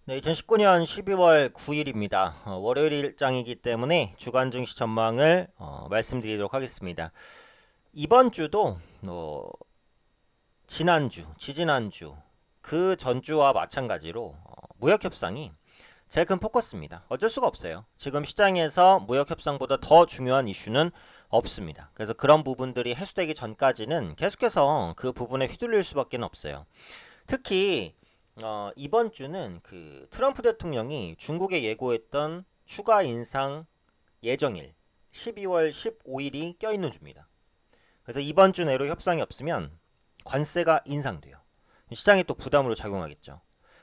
네, 2019년 12월 9일입니다. 월요일 일장이기 때문에 주간 증시 전망을 말씀드리도록 하겠습니다. 이번 주도 지난주, 지지난주, 그 전주와 마찬가지로 무역 협상이 제일 큰 포커스입니다. 어쩔 수가 없어요. 지금 시장에서 무역 협상보다 더 중요한 이슈는 없습니다. 그래서 그런 부분들이 해소되기 전까지는 계속해서 그 부분에 휘둘릴 수밖에 없어요. 특히 이번 주는 그 트럼프 대통령이 중국에 예고했던 추가 인상 예정일 12월 15일이 껴있는 주입니다. 그래서 이번 주 내로 협상이 없으면 관세가 인상돼요. 시장이 또 부담으로 작용하겠죠.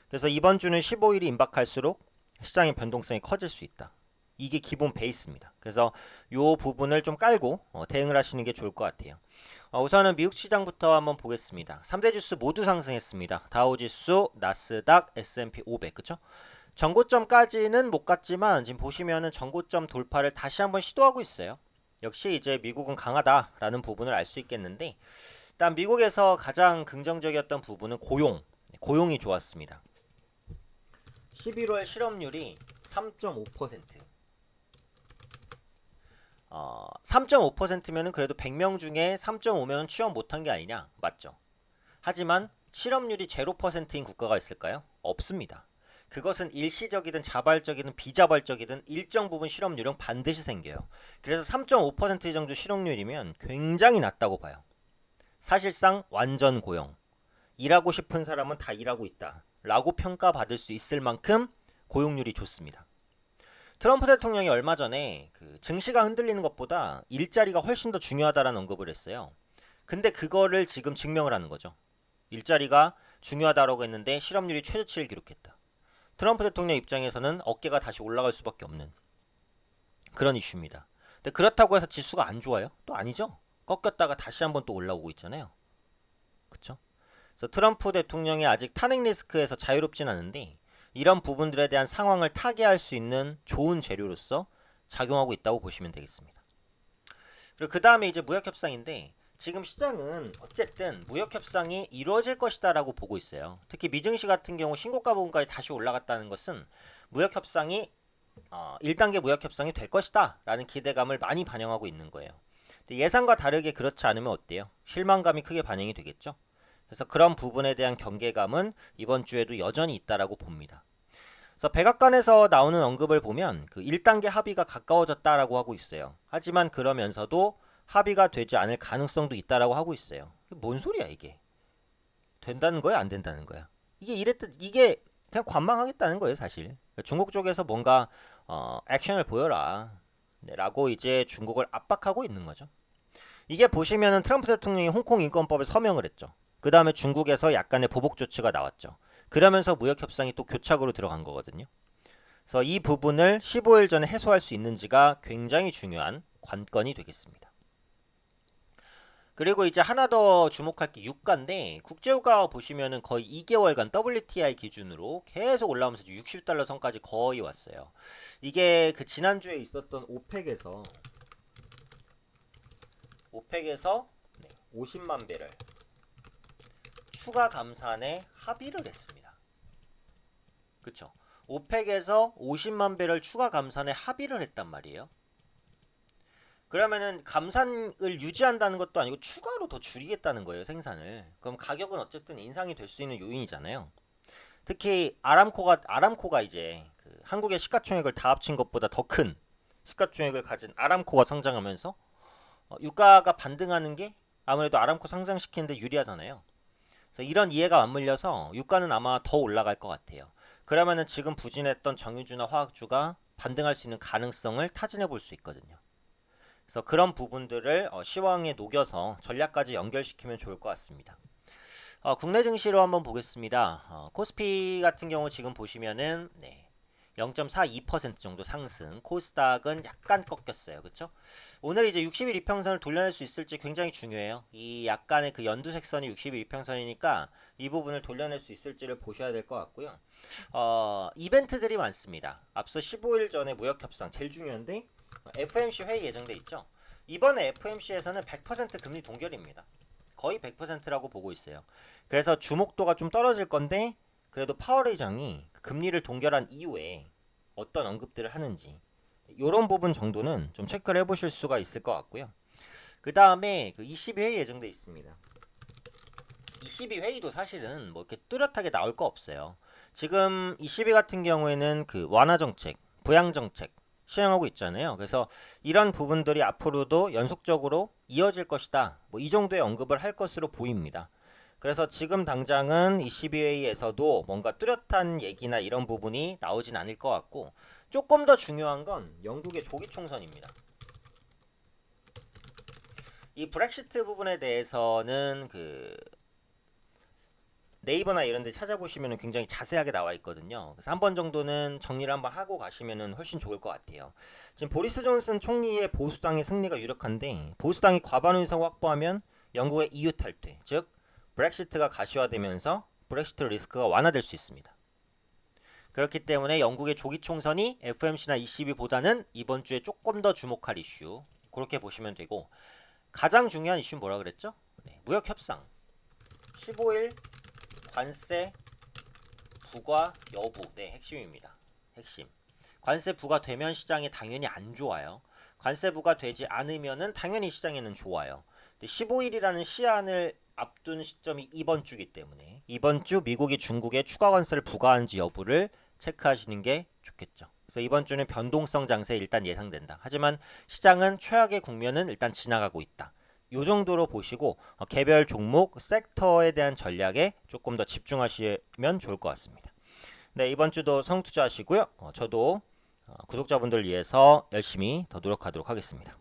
그래서 이번 주는 15일이 임박할수록 시장의 변동성이 커질 수 있다. 이게 기본 베이스입니다. 그래서 이 부분을 좀 깔고 대응을 하시는 게 좋을 것 같아요. 우선은 미국 시장부터 한번 보겠습니다. 3대 지수 모두 상승했습니다. 다우지수, 나스닥, S&P 500 그쵸? 전고점까지는 못 갔지만 지금 보시면은 전고점 돌파를 다시 한번 시도하고 있어요. 역시 이제 미국은 강하다라는 부분을 알 수 있겠는데 일단 미국에서 가장 긍정적이었던 부분은 고용이 좋았습니다. 11월 실업률이 3.5%. 3.5%면은 그래도 100명 중에 3.5명은 취업 못한 게 아니냐? 맞죠? 하지만 실업률이 0%인 국가가 있을까요? 없습니다. 그것은 일시적이든 자발적이든 비자발적이든 일정 부분 실업률은 반드시 생겨요. 그래서 3.5% 정도 실업률이면 굉장히 낮다고 봐요. 사실상 완전 고용. 일하고 싶은 사람은 다 일하고 있다. 라고 평가받을 수 있을 만큼 고용률이 좋습니다. 트럼프 대통령이 얼마 전에 그 증시가 흔들리는 것보다 일자리가 훨씬 더 중요하다라는 언급을 했어요. 근데 그거를 지금 증명을 하는 거죠. 일자리가 중요하다라고 했는데 실업률이 최저치를 기록했다. 트럼프 대통령 입장에서는 어깨가 다시 올라갈 수밖에 없는 그런 이슈입니다. 근데 그렇다고 해서 지수가 안 좋아요? 또 아니죠. 꺾였다가 다시 한번 또 올라오고 있잖아요. 그쵸? 그래서 트럼프 대통령이 아직 탄핵 리스크에서 자유롭진 않은데 이런 부분들에 대한 상황을 타개할 수 있는 좋은 재료로서 작용하고 있다고 보시면 되겠습니다. 그리고 그 다음에 이제 무역 협상인데 지금 시장은 어쨌든 무역 협상이 이루어질 것이다라고 보고 있어요. 특히 미증시 같은 경우 신고가 부분까지 다시 올라갔다는 것은 무역 협상이 1단계 무역 협상이 될 것이다라는 기대감을 많이 반영하고 있는 거예요. 예상과 다르게 그렇지 않으면 어때요? 실망감이 크게 반영이 되겠죠. 그래서 그런 부분에 대한 경계감은 이번 주에도 여전히 있다라고 봅니다. 그래서 백악관에서 나오는 언급을 보면 그 1단계 합의가 가까워졌다라고 하고 있어요. 하지만 그러면서도 합의가 되지 않을 가능성도 있다라고 하고 있어요. 뭔 소리야 이게? 된다는 거야, 안 된다는 거야? 이게 그냥 관망하겠다는 거예요, 사실. 그러니까 중국 쪽에서 뭔가 액션을 보여라. 네, 라고 이제 중국을 압박하고 있는 거죠. 이게 보시면은 트럼프 대통령이 홍콩 인권법에 서명을 했죠. 그 다음에 중국에서 약간의 보복 조치가 나왔죠. 그러면서 무역 협상이 또 교착으로 들어간 거거든요. 그래서 이 부분을 15일 전에 해소할 수 있는지가 굉장히 중요한 관건이 되겠습니다. 그리고 이제 하나 더 주목할 게 유가인데 국제유가 보시면은 거의 2개월간 WTI 기준으로 계속 올라오면서 60달러 선까지 거의 왔어요. 이게 그 지난주에 있었던 오펙에서 50만 배럴 추가 감산에 합의를 했습니다. 그쵸? 오펙에서 50만 배럴 추가 감산에 합의를 했단 말이에요. 그러면은 감산을 유지한다는 것도 아니고 추가로 더 줄이겠다는 거예요, 생산을. 그럼 가격은 어쨌든 인상이 될 수 있는 요인이잖아요. 특히 아람코가 이제 그 한국의 시가총액을 다 합친 것보다 더 큰 시가총액을 가진 아람코가 성장하면서 유가가 반등하는 게 아무래도 아람코 상장시키는데 유리하잖아요. 그래서 이런 이해가 맞물려서 유가는 아마 더 올라갈 것 같아요. 그러면은 지금 부진했던 정유주나 화학주가 반등할 수 있는 가능성을 타진해 볼 수 있거든요. 그래서 그런 부분들을 시황에 녹여서 전략까지 연결시키면 좋을 것 같습니다. 국내 증시로 한번 보겠습니다. 코스피 같은 경우 지금 보시면은 0.42% 정도 상승, 코스닥은 약간 꺾였어요. 그렇죠? 오늘 이제 60일 이평선을 돌려낼 수 있을지 굉장히 중요해요. 이 약간의 그 연두색 선이 60일 이평선이니까 이 부분을 돌려낼 수 있을지를 보셔야 될 것 같고요. 이벤트들이 많습니다. 앞서 15일 전에 무역협상 제일 중요한데 FOMC 회의 예정돼 있죠. 이번에 FOMC에서는 100% 금리 동결입니다. 거의 100%라고 보고 있어요. 그래서 주목도가 좀 떨어질 건데 그래도 파월 의장이 금리를 동결한 이후에 어떤 언급들을 하는지 이런 부분 정도는 좀 체크를 해보실 수가 있을 것 같고요. 그 다음에 그 22회의 예정돼 있습니다. 22회의도 사실은 뭐 이렇게 뚜렷하게 나올 거 없어요. 지금 22 같은 경우에는 그 완화 정책, 부양 정책 시행하고 있잖아요. 그래서 이런 부분들이 앞으로도 연속적으로 이어질 것이다. 뭐 이 정도의 언급을 할 것으로 보입니다. 그래서 지금 당장은 22회의에서도 뭔가 뚜렷한 얘기나 이런 부분이 나오진 않을 것 같고, 조금 더 중요한 건 영국의 조기 총선입니다. 이 브렉시트 부분에 대해서는 그 네이버나 이런 데 찾아보시면 굉장히 자세하게 나와 있거든요. 그래서 한 번 정도는 정리를 한번 하고 가시면 훨씬 좋을 것 같아요. 지금 보리스 존슨 총리의 보수당의 승리가 유력한데, 보수당이 과반 의석을 확보하면 영국의 EU 탈퇴, 즉 브렉시트가 가시화되면서 브렉시트 리스크가 완화될 수 있습니다. 그렇기 때문에 영국의 조기 총선이 FOMC나 ECB보다는 이번 주에 조금 더 주목할 이슈, 그렇게 보시면 되고, 가장 중요한 이슈는 뭐라 그랬죠? 무역 협상 15일 관세 부과 여부, 핵심입니다. 핵심. 관세 부과되면 시장이 당연히 안 좋아요. 관세 부과되지 않으면은 당연히 시장에는 좋아요. 15일이라는 시한을 앞둔 시점이 이번 주기 때문에 이번 주 미국이 중국에 추가 관세를 부과한지 여부를 체크하시는 게 좋겠죠. 그래서 이번 주는 변동성 장세 일단 예상된다. 하지만 시장은 최악의 국면은 일단 지나가고 있다. 요 정도로 보시고 개별 종목, 섹터에 대한 전략에 조금 더 집중하시면 좋을 것 같습니다. 네, 이번 주도 성투자하시고요. 저도 구독자분들 위해서 열심히 더 노력하도록 하겠습니다.